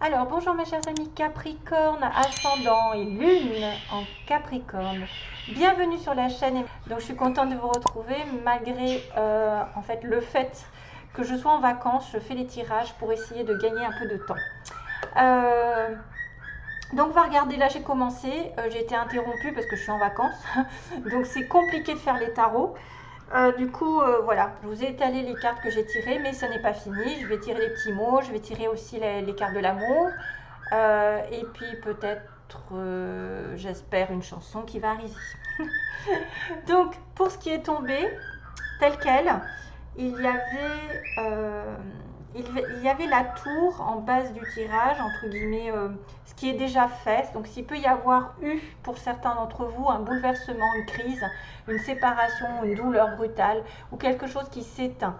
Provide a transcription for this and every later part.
Alors, bonjour mes chers amis Capricorne, ascendant et lune en Capricorne. Bienvenue sur la chaîne. Donc, je suis contente de vous retrouver malgré en fait le fait que je sois en vacances. Je fais les tirages pour essayer de gagner un peu de temps. Donc, on va regarder. Là, j'ai commencé. J'ai été interrompue parce que je suis en vacances. Donc, c'est compliqué de faire les tarots. Voilà, je vous ai étalé les cartes que j'ai tirées, mais ça n'est pas fini. Je vais tirer les petits mots, je vais tirer aussi les cartes de l'amour. Et puis peut-être, j'espère, une chanson qui va arriver. Donc, pour ce qui est tombé, tel quel, il y avait la tour en base du tirage, entre guillemets, ce qui est déjà fait. Donc, s'il peut y avoir eu, pour certains d'entre vous, un bouleversement, une crise, une séparation, une douleur brutale ou quelque chose qui s'éteint.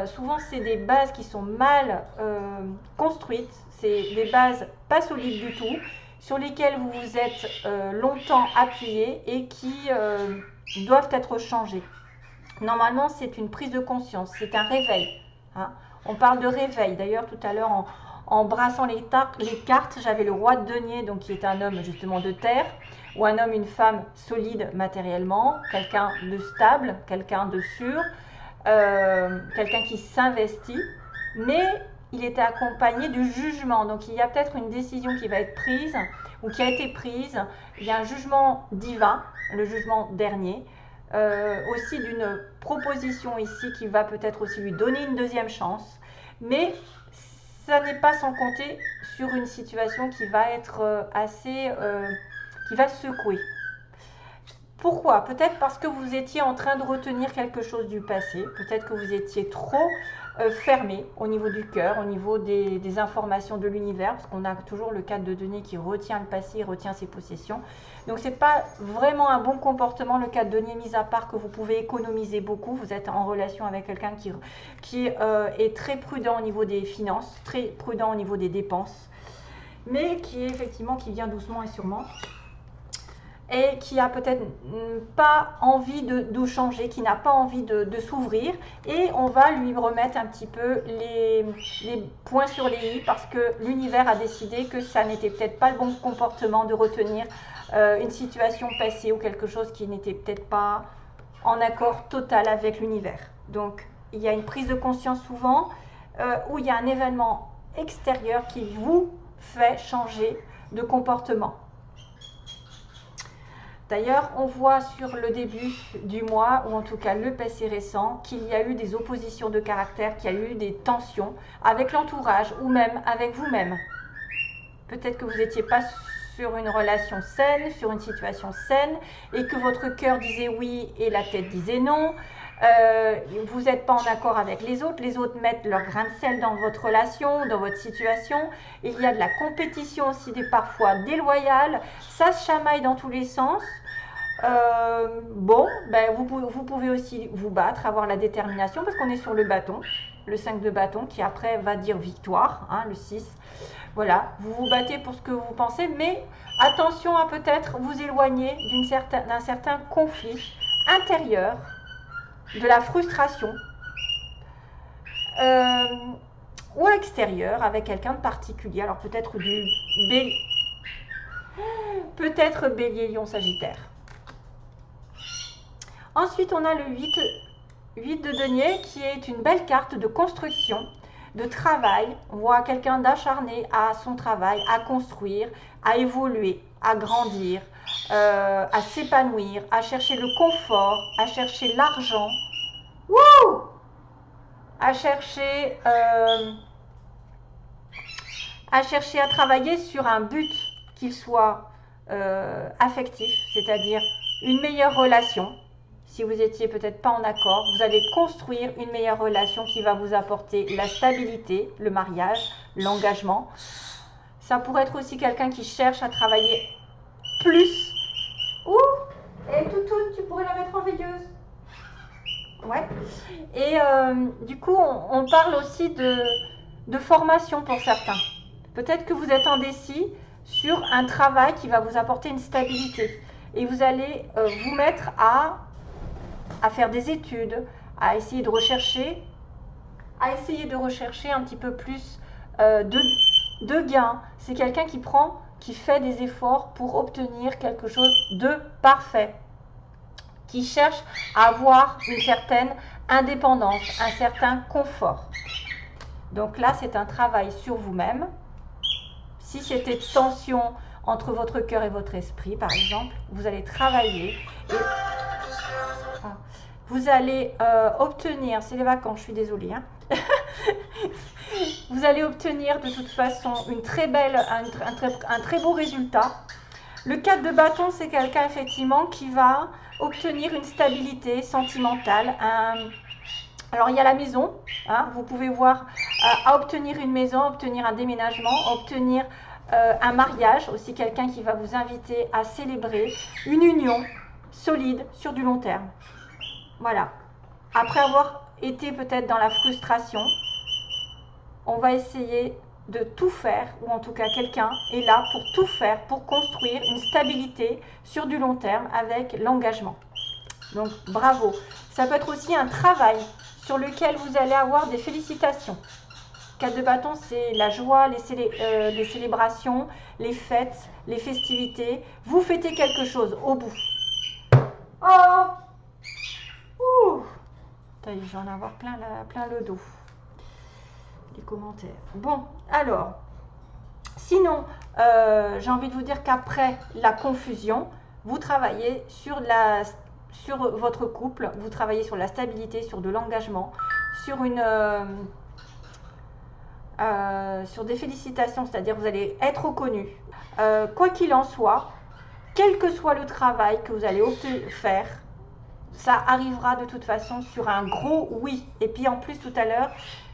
Souvent, c'est des bases qui sont mal construites, c'est des bases pas solides du tout, sur lesquelles vous vous êtes longtemps appuyé et qui doivent être changées. Normalement, c'est une prise de conscience, c'est un réveil. Hein. On parle de réveil. D'ailleurs, tout à l'heure, en brassant les cartes, j'avais le roi de denier, donc qui est un homme justement de terre, ou un homme, une femme solide matériellement, quelqu'un de stable, quelqu'un de sûr, quelqu'un qui s'investit, mais il était accompagné du jugement. Donc il y a peut-être une décision qui va être prise, ou qui a été prise, il y a un jugement divin, le jugement dernier, aussi d'une proposition ici qui va peut-être aussi lui donner une deuxième chance, mais ça n'est pas sans compter sur une situation qui va être qui va secouer. Pourquoi? Peut-être parce que vous étiez en train de retenir quelque chose du passé, peut-être que vous étiez trop fermé au niveau du cœur, au niveau des informations de l'univers, parce qu'on a toujours le cadre de denier qui retient le passé, retient ses possessions. Donc c'est pas vraiment un bon comportement, le cadre de denier, mis à part que vous pouvez économiser beaucoup. Vous êtes en relation avec quelqu'un qui est très prudent au niveau des finances, très prudent au niveau des dépenses, mais qui est effectivement qui vient doucement et sûrement, et qui a peut-être pas envie de changer, qui n'a pas envie de s'ouvrir, et on va lui remettre un petit peu les points sur les i, parce que l'univers a décidé que ça n'était peut-être pas le bon comportement de retenir une situation passée ou quelque chose qui n'était peut-être pas en accord total avec l'univers. Donc il y a une prise de conscience souvent où il y a un événement extérieur qui vous fait changer de comportement. D'ailleurs, on voit sur le début du mois, ou en tout cas le passé récent, qu'il y a eu des oppositions de caractère, qu'il y a eu des tensions avec l'entourage ou même avec vous-même. Peut-être que vous n'étiez pas sur une relation saine, sur une situation saine, et que votre cœur disait oui et la tête disait non. Vous n'êtes pas en accord avec les autres mettent leur grain de sel dans votre relation, dans votre situation. Il y a de la compétition aussi, parfois déloyale, ça se chamaille dans tous les sens. Vous pouvez aussi vous battre, avoir la détermination, parce qu'on est sur le bâton, le 5 de bâton, qui après va dire victoire, hein, le 6. Voilà, vous vous battez pour ce que vous pensez, mais attention à peut-être vous éloigner d'un certain conflit intérieur, de la frustration, ou à l'extérieur avec quelqu'un de particulier. Alors peut-être bélier, lion, sagittaire. Ensuite, on a le 8 de denier, qui est une belle carte de construction, de travail. On voit quelqu'un d'acharné à son travail, à construire, à évoluer, à grandir, à s'épanouir, à chercher le confort, à chercher l'argent, à chercher à travailler sur un but qu'il soit affectif, c'est-à-dire une meilleure relation. Si vous étiez peut-être pas en accord, vous allez construire une meilleure relation qui va vous apporter la stabilité, le mariage, l'engagement. Ça pourrait être aussi quelqu'un qui cherche à travailler plus. Et Toutoune, tu pourrais la mettre en veilleuse. Ouais. Et du coup, on parle aussi de formation pour certains. Peut-être que vous êtes indécis sur un travail qui va vous apporter une stabilité. Et vous allez vous mettre à faire des études, à essayer de rechercher un petit peu plus de gain. C'est quelqu'un qui fait des efforts pour obtenir quelque chose de parfait, qui cherche à avoir une certaine indépendance, un certain confort. Donc là, c'est un travail sur vous-même. Si c'était tension entre votre cœur et votre esprit, par exemple, vous allez travailler et vous allez obtenir, c'est les vacances, je suis désolée, hein. Vous allez obtenir de toute façon une très belle, un très beau résultat. Le 4 de bâton, c'est quelqu'un effectivement qui va obtenir une stabilité sentimentale. Alors il y a la maison, hein, vous pouvez voir, à obtenir une maison, obtenir un déménagement, obtenir un mariage, aussi quelqu'un qui va vous inviter à célébrer une union solide sur du long terme. Voilà. Après avoir été peut-être dans la frustration, on va essayer de tout faire, ou en tout cas quelqu'un est là pour tout faire, pour construire une stabilité sur du long terme avec l'engagement. Donc bravo. Ça peut être aussi un travail sur lequel vous allez avoir des félicitations. 4 de bâton, c'est la joie, les célébrations, les fêtes, les festivités. Vous fêtez quelque chose au bout. Oh! Ouh! Je vais en avoir plein le dos. Les commentaires. Bon, alors, sinon, j'ai envie de vous dire qu'après la confusion, vous travaillez sur votre couple, vous travaillez sur la stabilité, sur de l'engagement, sur sur des félicitations, c'est-à-dire vous allez être reconnu. Quoi qu'il en soit, quel que soit le travail que vous allez faire, ça arrivera de toute façon sur un gros oui. Et puis en plus tout à l'heure,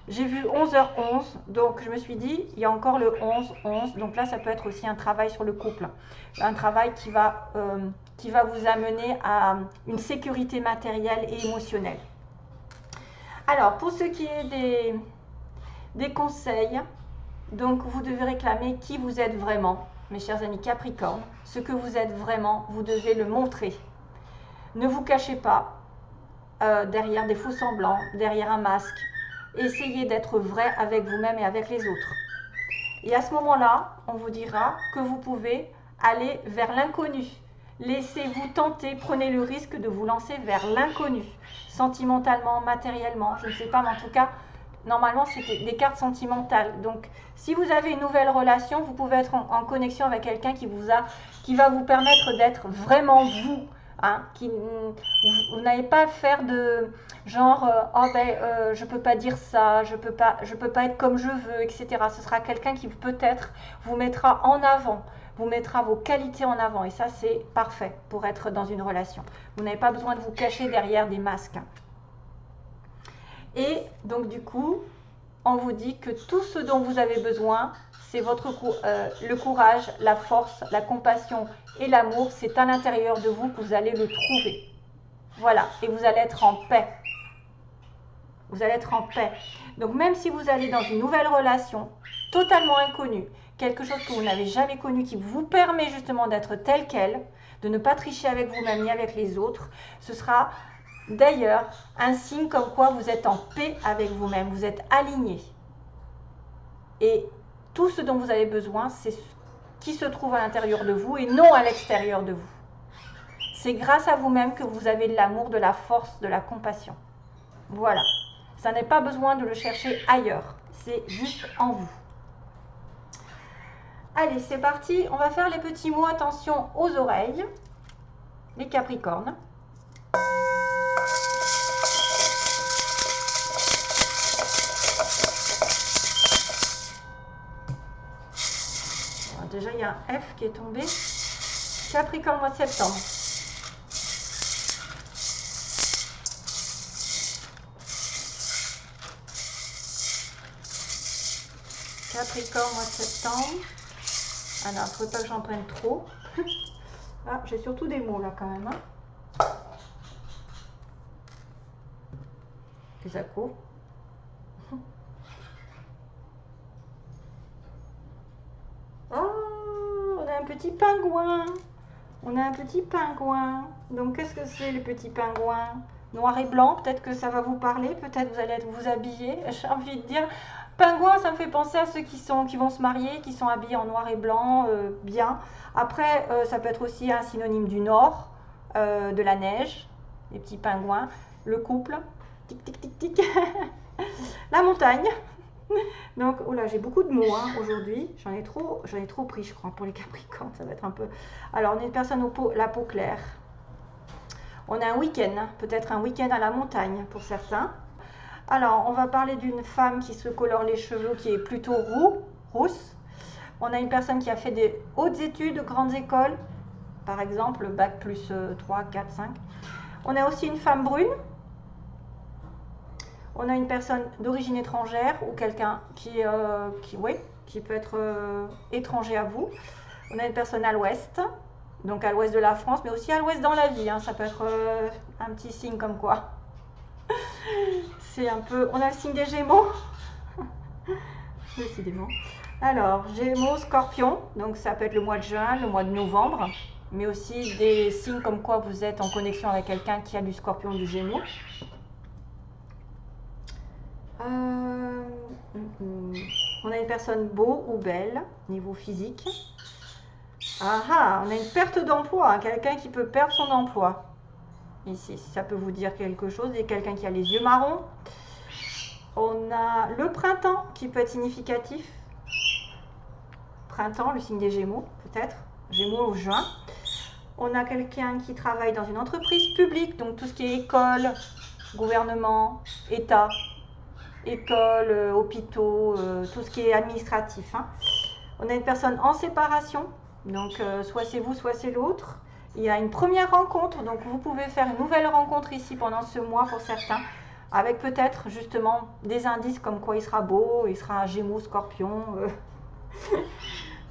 j'ai vu 11h11, donc je me suis dit, il y a encore le 11-11, donc là ça peut être aussi un travail sur le couple, un travail qui va vous amener à une sécurité matérielle et émotionnelle. Alors pour ce qui est des conseils, donc vous devez réclamer qui vous êtes vraiment, mes chers amis Capricorne. Ce que vous êtes vraiment, vous devez le montrer. Ne vous cachez pas derrière des faux semblants, derrière un masque. Essayez d'être vrai avec vous-même et avec les autres. Et à ce moment-là, on vous dira que vous pouvez aller vers l'inconnu. Laissez-vous tenter, prenez le risque de vous lancer vers l'inconnu, sentimentalement, matériellement, je ne sais pas, mais en tout cas, normalement, c'est des cartes sentimentales. Donc, si vous avez une nouvelle relation, vous pouvez être en connexion avec quelqu'un qui va vous permettre d'être vraiment vous. Hein, vous n'allez pas faire de genre je peux pas dire ça, je peux pas être comme je veux, etc. Ce sera quelqu'un qui peut-être vous mettra en avant, vous mettra vos qualités en avant, et ça c'est parfait pour être dans une relation. Vous n'avez pas besoin de vous cacher derrière des masques. Et donc du coup, on vous dit que tout ce dont vous avez besoin, c'est le courage, la force, la compassion et l'amour, c'est à l'intérieur de vous que vous allez le trouver. Voilà, et vous allez être en paix. Vous allez être en paix. Donc même si vous allez dans une nouvelle relation, totalement inconnue, quelque chose que vous n'avez jamais connu, qui vous permet justement d'être tel quel, de ne pas tricher avec vous-même ni avec les autres, ce sera d'ailleurs un signe comme quoi vous êtes en paix avec vous-même, vous êtes aligné. Et tout ce dont vous avez besoin, c'est ce qui se trouve à l'intérieur de vous et non à l'extérieur de vous. C'est grâce à vous-même que vous avez de l'amour, de la force, de la compassion. Voilà. Ça n'est pas besoin de le chercher ailleurs. C'est juste en vous. Allez, c'est parti. On va faire les petits mots. Attention aux oreilles. Les Capricornes. Déjà, il y a un F qui est tombé. Capricorne, mois de septembre. Capricorne, mois de septembre. Ah non, il ne faudrait pas que j'en prenne trop. Ah, j'ai surtout des mots là quand même. Hein. Les accos. Un petit pingouin. On a un petit pingouin. Donc qu'est-ce que c'est le petit pingouin? Noir et blanc, peut-être que ça va vous parler, peut-être vous allez vous habiller. J'ai envie de dire, Pingouin, ça me fait penser à ceux qui vont se marier, qui sont habillés en noir et blanc, bien. Après, ça peut être aussi un synonyme du nord, de la neige, les petits pingouins, le couple, tic tic tic tic, la montagne. Donc, oh là, j'ai beaucoup de mots hein, aujourd'hui. J'en ai trop pris, je crois, pour les Capricornes. Ça va être un peu. Alors, on est une personne la peau claire. On a un week-end, peut-être un week-end à la montagne pour certains. Alors, on va parler d'une femme qui se colore les cheveux, qui est plutôt rousse. On a une personne qui a fait des hautes études, grandes écoles, par exemple, bac plus 3, 4, 5. On a aussi une femme brune. On a une personne d'origine étrangère ou quelqu'un qui peut être étranger à vous. On a une personne à l'ouest, donc à l'ouest de la France, mais aussi à l'ouest dans la vie. Hein. Ça peut être un petit signe comme quoi. C'est un peu... On a le signe des Gémeaux. Décidément. Alors, Gémeaux, Scorpion, donc ça peut être le mois de juin, le mois de novembre, mais aussi des signes comme quoi vous êtes en connexion avec quelqu'un qui a du Scorpion ou du Gémeaux. On a une personne beau ou belle, niveau physique. On a une perte d'emploi, hein, quelqu'un qui peut perdre son emploi. Ici, ça peut vous dire quelque chose, et quelqu'un qui a les yeux marrons. On a le printemps qui peut être significatif. Printemps, le signe des Gémeaux, peut-être. Gémeaux ou juin. On a quelqu'un qui travaille dans une entreprise publique, donc tout ce qui est école, gouvernement, État, école, hôpitaux, tout ce qui est administratif. Hein. On a une personne en séparation, donc soit c'est vous, soit c'est l'autre. Il y a une première rencontre, donc vous pouvez faire une nouvelle rencontre ici pendant ce mois pour certains, avec peut-être justement des indices comme quoi il sera beau, il sera un Gémeaux, Scorpion.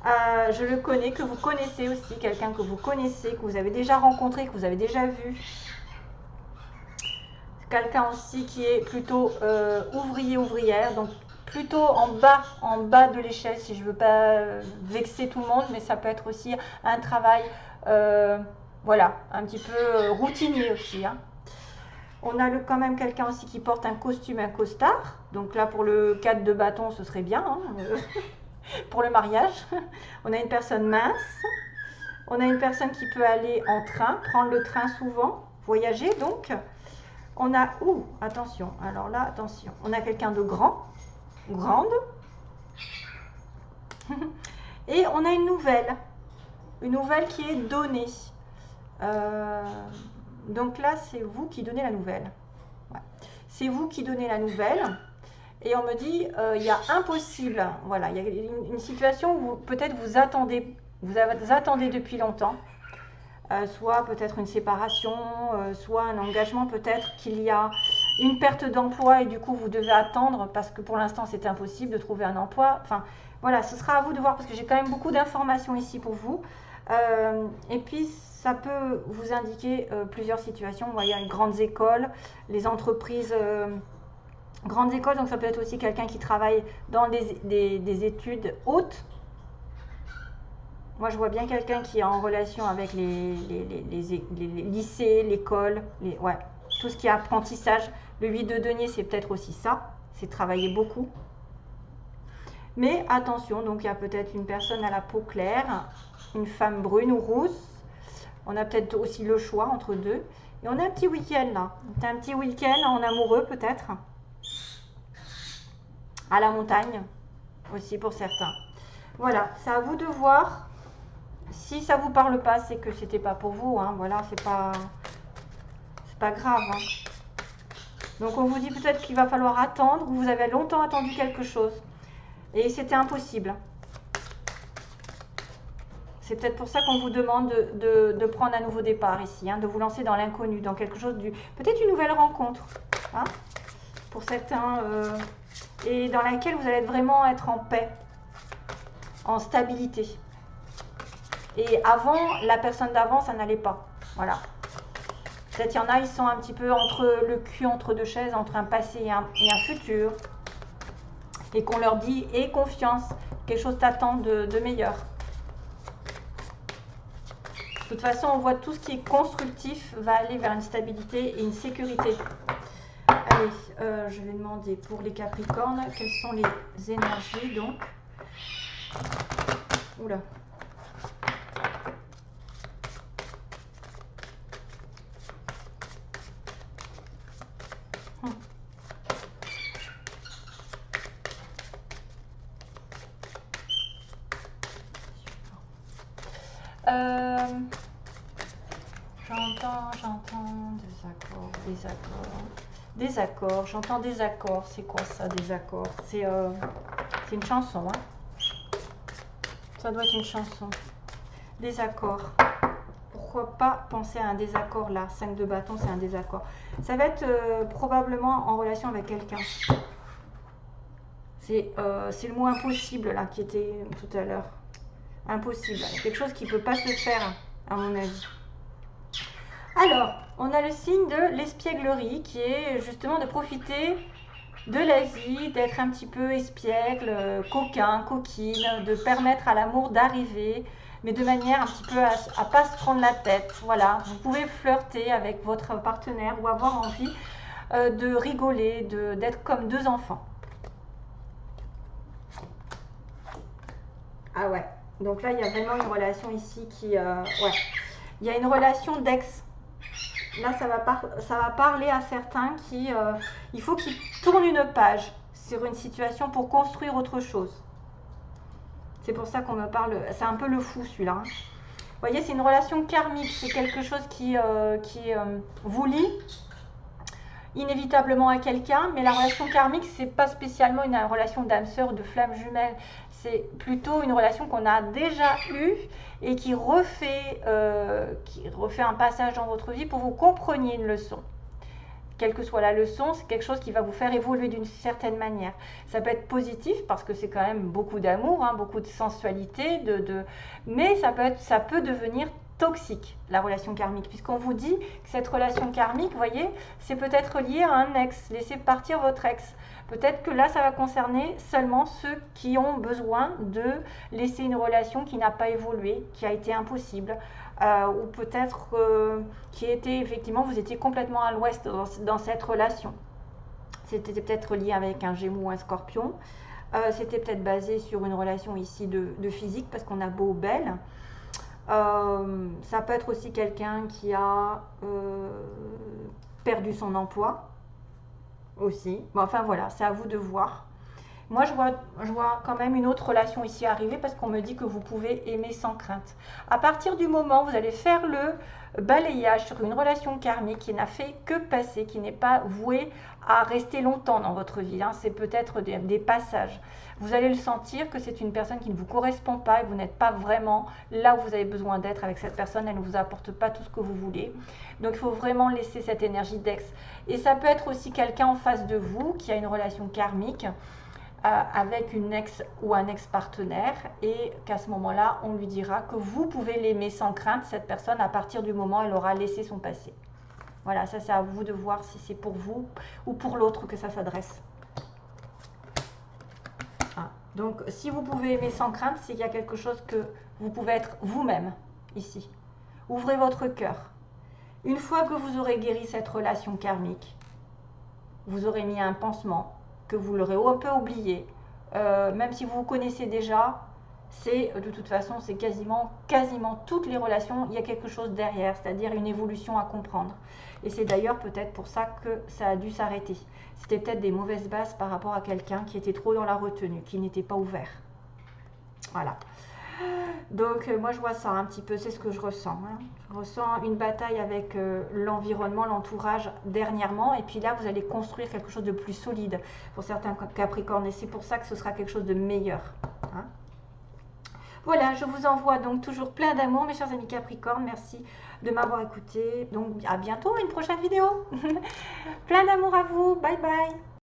Je le connais, que vous connaissez aussi, quelqu'un que vous connaissez, que vous avez déjà rencontré, que vous avez déjà vu. Quelqu'un aussi qui est plutôt ouvrier, ouvrière, donc plutôt en bas de l'échelle, si je ne veux pas vexer tout le monde, mais ça peut être aussi un travail, voilà, un petit peu routinier aussi. Hein. On a quand même quelqu'un aussi qui porte un costume, un costard, donc là pour le 4 de bâton, ce serait bien, hein, pour le mariage. On a une personne mince, on a une personne qui peut aller en train, prendre le train souvent, voyager donc. On a, attention, alors là, attention, on a quelqu'un de grand, grande, et on a une nouvelle qui est donnée. Donc là, c'est vous qui donnez la nouvelle. Ouais. C'est vous qui donnez la nouvelle, et on me dit, il y a impossible, voilà, il y a une situation où peut-être vous attendez depuis longtemps. Soit peut-être une séparation, soit un engagement, peut-être qu'il y a une perte d'emploi et du coup vous devez attendre parce que pour l'instant c'est impossible de trouver un emploi. Enfin voilà, ce sera à vous de voir parce que j'ai quand même beaucoup d'informations ici pour vous. Et puis ça peut vous indiquer plusieurs situations. Vous voyez, grandes écoles, les entreprises, grandes écoles, donc ça peut être aussi quelqu'un qui travaille dans des études hautes. Moi, je vois bien quelqu'un qui est en relation avec les lycées, l'école, ouais, tout ce qui est apprentissage. Le 8 de denier, c'est peut-être aussi ça, c'est travailler beaucoup. Mais attention, donc il y a peut-être une personne à la peau claire, une femme brune ou rousse. On a peut-être aussi le choix entre deux. Et on a un petit week-end là. On a un petit week-end en amoureux peut-être. À la montagne aussi pour certains. Voilà, c'est à vous de voir. Si ça vous parle pas, c'est que c'était pas pour vous, hein. Voilà, c'est pas grave. Hein. Donc on vous dit peut-être qu'il va falloir attendre, ou vous avez longtemps attendu quelque chose, et c'était impossible. C'est peut-être pour ça qu'on vous demande de prendre un nouveau départ ici, hein, de vous lancer dans l'inconnu, dans quelque chose peut-être une nouvelle rencontre, hein, pour certains, et dans laquelle vous allez vraiment être en paix, en stabilité. Et avant, la personne d'avant, ça n'allait pas. Voilà. Peut-être il y en a, ils sont un petit peu entre le cul entre deux chaises, entre un passé et un futur. Et qu'on leur dit, aie confiance, quelque chose t'attend de meilleur. De toute façon, on voit tout ce qui est constructif va aller vers une stabilité et une sécurité. Allez, je vais demander pour les Capricornes, quelles sont les énergies donc. Oula. J'entends des accords, j'entends des accords. C'est quoi ça, des accords? C'est une chanson, hein. Ça doit être une chanson. Des accords. Pourquoi pas penser à un désaccord là? 5 de bâton, c'est un désaccord. Ça va être probablement en relation avec quelqu'un. C'est le mot impossible là qui était tout à l'heure. Impossible. Quelque chose qui ne peut pas se faire, à mon avis. Alors, on a le signe de l'espièglerie qui est justement de profiter de la vie, d'être un petit peu espiègle, coquin, coquine, de permettre à l'amour d'arriver, mais de manière un petit peu à pas se prendre la tête. Voilà, vous pouvez flirter avec votre partenaire ou avoir envie de rigoler, d'être comme deux enfants. Ah ouais, donc là il y a vraiment une relation ici qui... ouais, il y a une relation d'ex. Là, ça va parler à certains qui, il faut qu'ils tournent une page sur une situation pour construire autre chose. C'est pour ça qu'on me parle, c'est un peu le fou celui-là. Hein. Vous voyez, c'est une relation karmique, c'est quelque chose qui vous lie inévitablement à quelqu'un, mais la relation karmique, c'est pas spécialement une relation d'âme sœur ou de flamme jumelle, c'est plutôt une relation qu'on a déjà eue et qui refait un passage dans votre vie pour que vous compreniez une leçon. Quelle que soit la leçon, c'est quelque chose qui va vous faire évoluer d'une certaine manière. Ça peut être positif parce que c'est quand même beaucoup d'amour, hein, beaucoup de sensualité, mais ça peut devenir toxique, la relation karmique, puisqu'on vous dit que cette relation karmique, vous voyez, c'est peut-être lié à un ex. Laissez partir votre ex. Peut-être que là, ça va concerner seulement ceux qui ont besoin de laisser une relation qui n'a pas évolué, qui a été impossible, ou peut-être qui était effectivement, vous étiez complètement à l'ouest dans cette relation. C'était peut-être lié avec un Gémeaux ou un Scorpion. C'était peut-être basé sur une relation ici de physique, parce qu'on a beau ou belle. Ça peut être aussi quelqu'un qui a perdu son emploi aussi. Bon, enfin voilà, c'est à vous de voir. Moi, je vois quand même une autre relation ici arriver parce qu'on me dit que vous pouvez aimer sans crainte. À partir du moment où vous allez faire le balayage sur une relation karmique qui n'a fait que passer, qui n'est pas vouée à rester longtemps dans votre vie, hein, c'est peut-être des passages. Vous allez le sentir que c'est une personne qui ne vous correspond pas et vous n'êtes pas vraiment là où vous avez besoin d'être avec cette personne, elle ne vous apporte pas tout ce que vous voulez. Donc il faut vraiment laisser cette énergie d'ex. Et ça peut être aussi quelqu'un en face de vous qui a une relation karmique avec une ex ou un ex-partenaire et qu'à ce moment-là, on lui dira que vous pouvez l'aimer sans crainte, cette personne, à partir du moment où elle aura laissé son passé. Voilà, ça c'est à vous de voir si c'est pour vous ou pour l'autre que ça s'adresse. Ah, donc, si vous pouvez aimer sans crainte, c'est qu'il y a quelque chose que vous pouvez être vous-même ici. Ouvrez votre cœur. Une fois que vous aurez guéri cette relation karmique, vous aurez mis un pansement, que vous l'aurez un peu oublié, même si vous vous connaissez déjà, c'est de toute façon, c'est quasiment toutes les relations, il y a quelque chose derrière, c'est-à-dire une évolution à comprendre. Et c'est d'ailleurs peut-être pour ça que ça a dû s'arrêter. C'était peut-être des mauvaises bases par rapport à quelqu'un qui était trop dans la retenue, qui n'était pas ouvert. Voilà. Donc moi je vois ça un petit peu, c'est ce que je ressens. Hein. Je ressens une bataille avec l'environnement, l'entourage dernièrement, et puis là vous allez construire quelque chose de plus solide pour certains Capricornes, et c'est pour ça que ce sera quelque chose de meilleur. Hein. Voilà, je vous envoie donc toujours plein d'amour mes chers amis Capricornes, merci de m'avoir écouté, donc à bientôt, une prochaine vidéo. Plein d'amour à vous, bye bye.